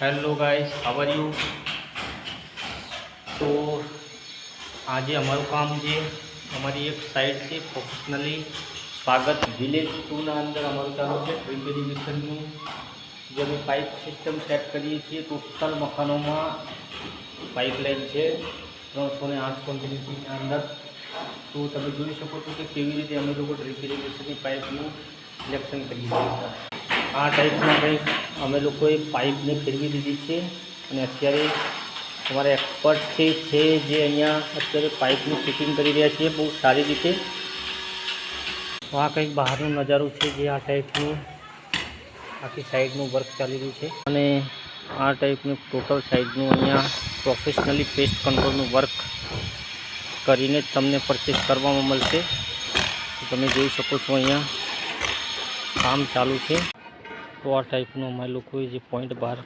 Hello guys, how are you. तो आज અમારું કામ છે, અમારી એક સાઇટ છે પ્રોફેશનલી સ્વાગત વિલેજ 2 ના અંદર અમારું ચાલુ છે ડ્રીપ ઇરિગેશનનું, જે અમે પાઇપ સિસ્ટમ સેટ કરીએ છીએ। ટોટલ મકાનોમાં પાઇપલાઇન છે 308 કન્ટિન્યુટીના અંદર। તો તમે જોઈ શકો છો કે કેવી રીતે અમે લોકો ડ્રીપ ઇરિગેશનની પાઇપનું સિલેક્શન કરીએ છીએ। આ ટાઈપના કંઈક અમે લોકોએ પાઇપને ફેરવી દીધી છે અને અત્યારે અમારા એક્સપર્ટ છે જે અહીંયા અત્યારે પાઇપનું ફિટિંગ કરી રહ્યા છીએ બહુ સારી રીતે। તો આ કંઈક બહારનો નજારો છે, જે આ ટાઈપનું આખી સાઈડનું વર્ક ચાલી રહ્યું છે અને આ ટાઈપનું ટોટલ સાઈડનું અહીંયા પ્રોફેશનલી પેસ્ટ કંટ્રોલનું વર્ક કરીને તમને પરચેસ કરવામાં મળશે। તો તમે જોઈ શકો છો અહીંયા કામ ચાલુ છે। તો આ ટાઈપનું અમારે લોકોએ જે પોઈન્ટ બહાર